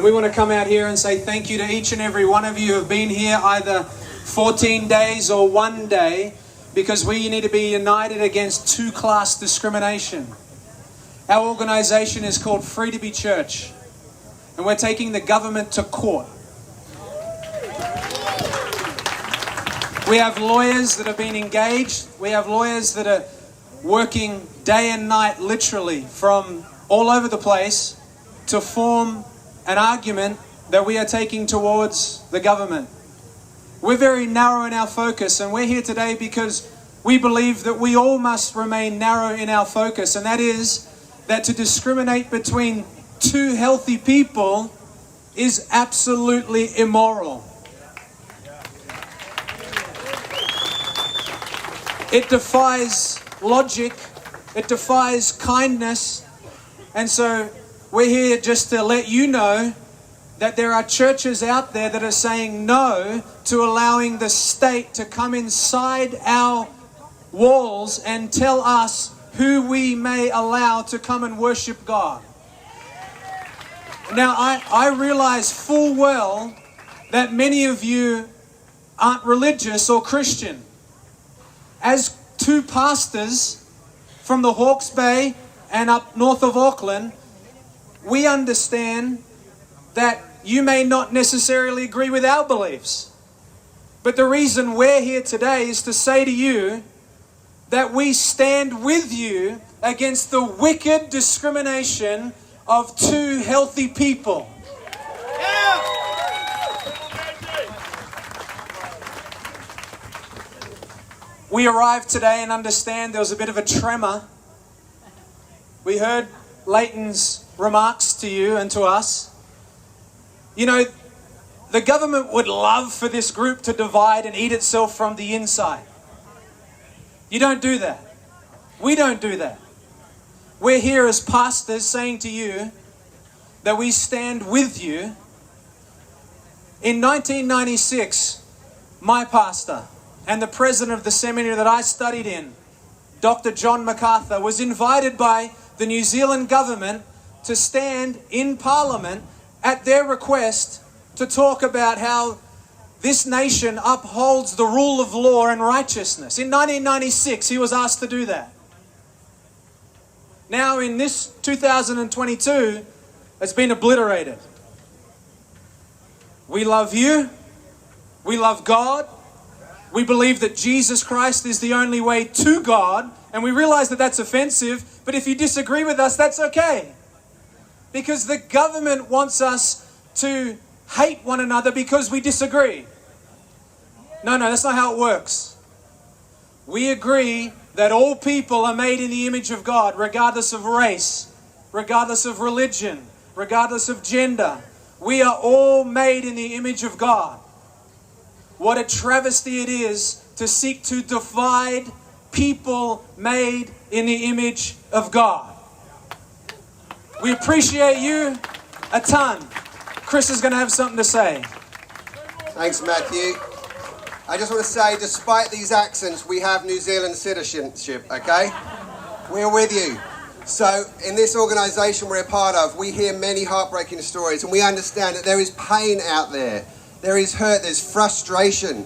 we want to come out here and say thank you to each and every one of you who have been here either 14 days or one day, because we need to be united against two-class discrimination. Our organisation is called Free to Be Church, and we're taking the government to court. We have lawyers that have been engaged. We have lawyers that are working day and night, literally, from all over the place to form an argument that we are taking towards the government. We're very narrow in our focus, and we're here today because we believe that we all must remain narrow in our focus, and that is that to discriminate between two healthy people is absolutely immoral. It defies logic, it defies kindness, and so we're here just to let you know that there are churches out there that are saying no to allowing the state to come inside our walls and tell us who we may allow to come and worship God. Now, I realize full well that many of you aren't religious or Christian. As two pastors from the Hawke's Bay and up north of Auckland, we understand that you may not necessarily agree with our beliefs. But the reason we're here today is to say to you that we stand with you against the wicked discrimination of two healthy people. We arrived today and understand there was a bit of a tremor. We heard Leighton's remarks to you and to us. You know, the government would love for this group to divide and eat itself from the inside. You don't do that. We don't do that. We're here as pastors saying to you that we stand with you. In 1996, my pastor and the president of the seminary that I studied in, Dr. John MacArthur, was invited by the New Zealand government to stand in Parliament at their request to talk about how this nation upholds the rule of law and righteousness. In 1996, he was asked to do that. Now in this 2022, it's been obliterated. We love you. We love God. We believe that Jesus Christ is the only way to God, and we realize that that's offensive, but if you disagree with us, that's okay. Because the government wants us to hate one another because we disagree. No, that's not how it works. We agree that all people are made in the image of God, regardless of race, regardless of religion, regardless of gender. We are all made in the image of God. What a travesty it is to seek to divide people made in the image of God. We appreciate you a ton. Kris is going to have something to say. Thanks, Matthew. I just want to say, despite these accents, we have New Zealand citizenship, okay? We're with you. So, in this organisation we're a part of, we hear many heartbreaking stories, and we understand that there is pain out there. There is hurt, there's frustration.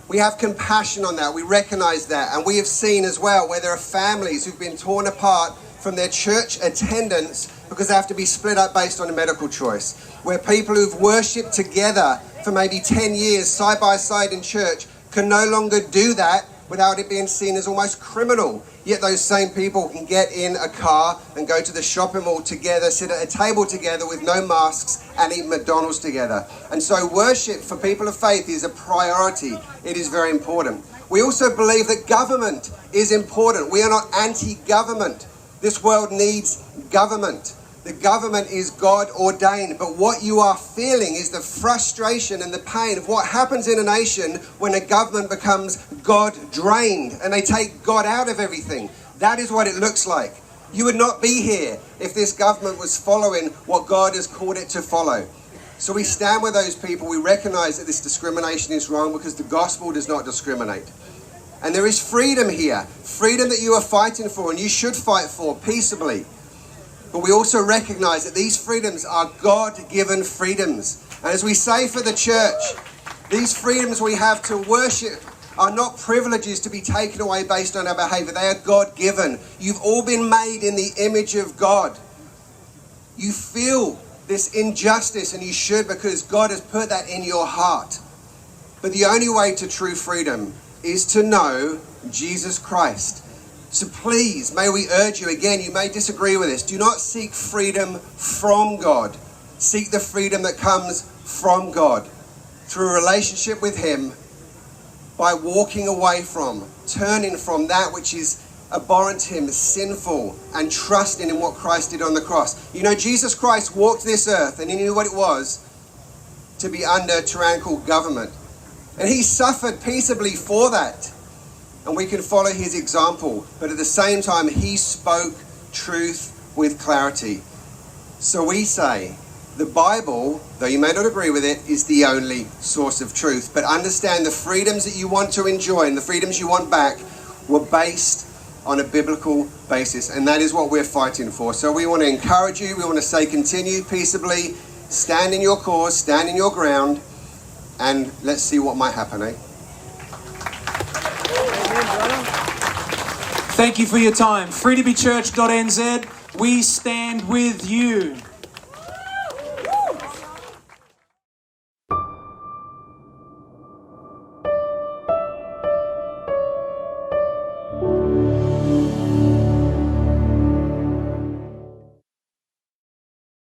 We have compassion on that, we recognise that, and we have seen as well where there are families who've been torn apart from their church attendance because they have to be split up based on a medical choice. Where people who've worshipped together for maybe 10 years side by side in church can no longer do that without it being seen as almost criminal. Yet those same people can get in a car and go to the shopping mall together, sit at a table together with no masks and eat McDonald's together. And so worship for people of faith is a priority. It is very important. We also believe that government is important. We are not anti-government. This world needs government. The government is God ordained, but what you are feeling is the frustration and the pain of what happens in a nation when a government becomes God drained and they take God out of everything. That is what it looks like. You would not be here if this government was following what God has called it to follow. So we stand with those people. We recognize that this discrimination is wrong because the gospel does not discriminate. And there is freedom here, freedom that you are fighting for and you should fight for peaceably. but we also recognize that these freedoms are God-given freedoms. And as we say for the church, these freedoms we have to worship are not privileges to be taken away based on our behavior. They are God-given. You've all been made in the image of God. You feel this injustice, and you should, because God has put that in your heart. But the only way to true freedom is to know Jesus Christ. So please, may we urge you again, you may disagree with this, do not seek freedom from God. Seek the freedom that comes from God through a relationship with Him, by walking away from, turning from that which is abhorrent to Him, sinful, and trusting in what Christ did on the cross. You know, Jesus Christ walked this earth and He knew what it was to be under tyrannical government. And He suffered peaceably for that. And we can follow His example. But at the same time, He spoke truth with clarity. So we say, the Bible, though you may not agree with it, is the only source of truth. But understand the freedoms that you want to enjoy and the freedoms you want back were based on a biblical basis. And that is what we're fighting for. So we want to encourage you. We want to say continue peaceably. Stand in your cause. Stand in your ground. And let's see what might happen, eh? Thank you for your time. freetoBechurch.nz. We stand with you.